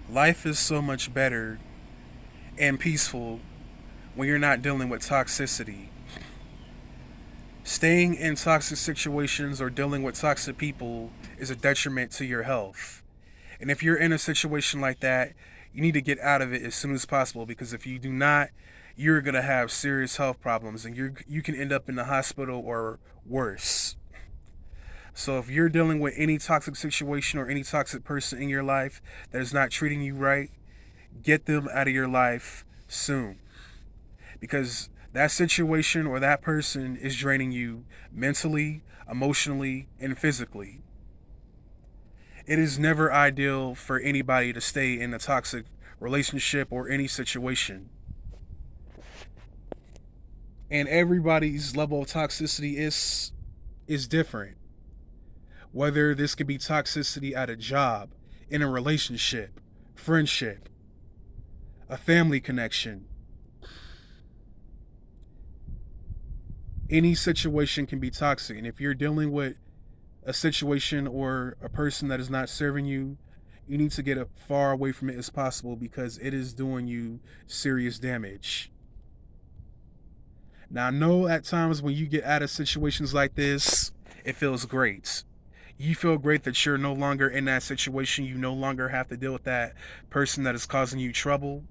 Life is so much better and peaceful when you're not dealing with toxicity. Staying in toxic situations or dealing with toxic people is a detriment to your health. And if you're in a situation like that, you need to get out of it as soon as possible, because if you do not, you're going to have serious health problems and you can end up in the hospital or worse. So if you're dealing with any toxic situation or any toxic person in your life that is not treating you right, get them out of your life soon, because that situation or that person is draining you mentally, emotionally, and physically. It is never ideal for anybody to stay in a toxic relationship or any situation. And everybody's level of toxicity is different. Whether this could be toxicity at a job, in a relationship, friendship, a family connection, any situation can be toxic. And if you're dealing with a situation or a person that is not serving you, you need to get as far away from it as possible, because it is doing you serious damage. Now, I know at times when you get out of situations like this, it feels great. You feel great that you're no longer in that situation. You no longer have to deal with that person that is causing you trouble.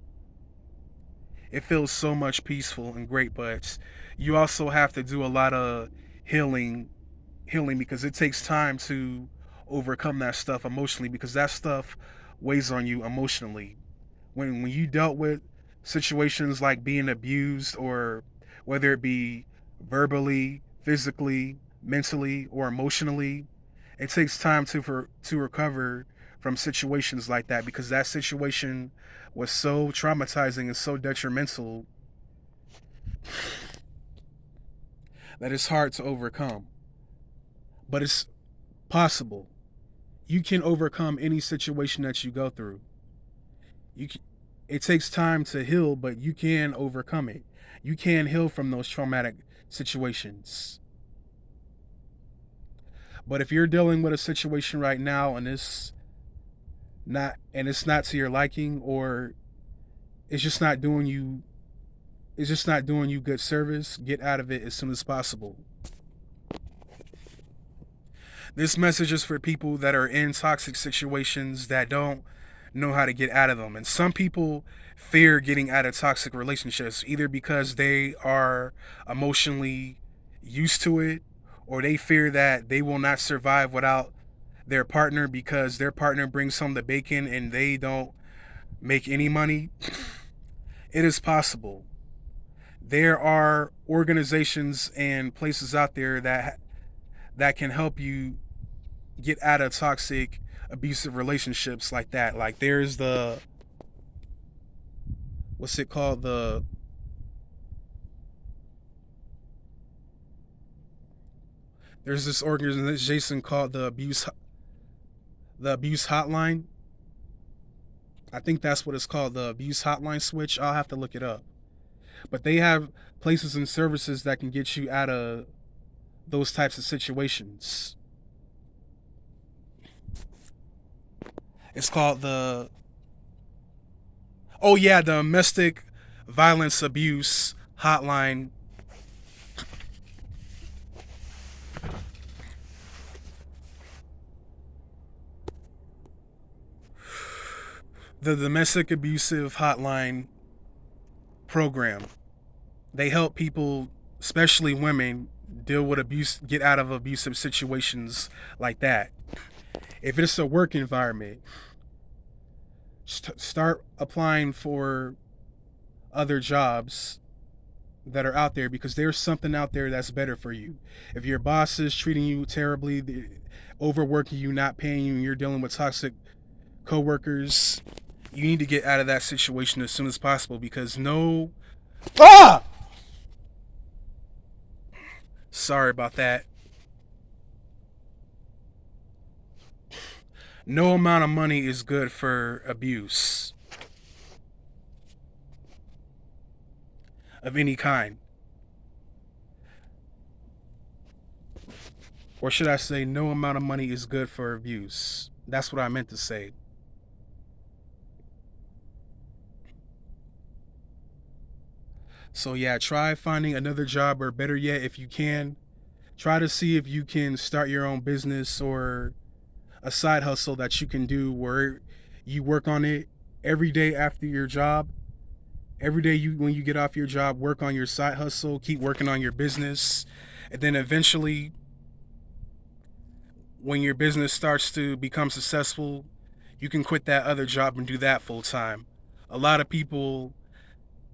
It feels so much peaceful and great, but you also have to do a lot of healing because it takes time to overcome that stuff emotionally, because that stuff weighs on you emotionally. When you dealt with situations like being abused, or whether it be verbally, physically, mentally, or emotionally, it takes time to recover from situations like that, because that situation was so traumatizing and so detrimental that it's hard to overcome. But it's possible. You can overcome any situation that you go through. You can, it takes time to heal, but you can overcome it. You can heal from those traumatic situations. But if you're dealing with a situation right now and it's not to your liking, or it's just not doing you it's just not doing you good service, get out of it as soon as possible. This message is for people that are in toxic situations that don't know how to get out of them. And some people fear getting out of toxic relationships, either because they are emotionally used to it, or they fear that they will not survive without their partner because their partner brings home the bacon and they don't make any money. It is possible. There are organizations and places out there that can help you get out of toxic abusive relationships like that. Like there's the what's it called, there's this organization called the abuse hotline. I think that's what it's called, the abuse hotline switch. I'll have to look it up. But they have places and services that can get you out of those types of situations. It's called the oh yeah, the domestic violence abuse hotline. The domestic abusive hotline program. They help people, especially women, deal with abuse, get out of abusive situations like that. If it's a work environment, start applying for other jobs that are out there, because there's something out there that's better for you. If your boss is treating you terribly, overworking you, not paying you, and you're dealing with toxic coworkers, you need to get out of that situation as soon as possible, because no ah sorry about that. No amount of money is good for abuse of any kind. Or should I say, no amount of money is good for abuse. That's what I meant to say. So yeah, try finding another job, or better yet, if you can, try to see if you can start your own business or a side hustle that you can do where you work on it every day after your job. Every day you when you get off your job, work on your side hustle, keep working on your business, and then eventually when your business starts to become successful, you can quit that other job and do that full time. A lot of people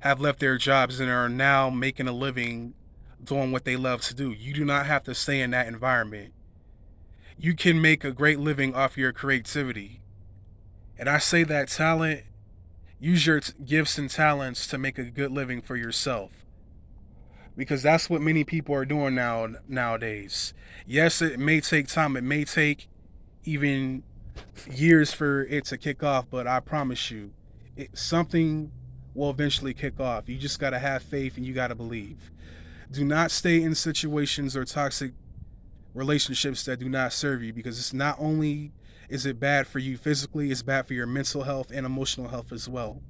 have left their jobs and are now making a living doing what they love to do. You do not have to stay in that environment. You can make a great living off your creativity. And I say that talent, use your gifts and talents to make a good living for yourself. Because that's what many people are doing nowadays. Yes, it may take time. It may take even years for it to kick off, but I promise you, something will eventually kick off. You just gotta have faith and you gotta believe. Do not stay in situations or toxic relationships that do not serve you, because it's not only is it bad for you physically, it's bad for your mental health and emotional health as well.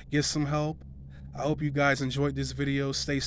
Get some help. I hope you guys enjoyed this video. Stay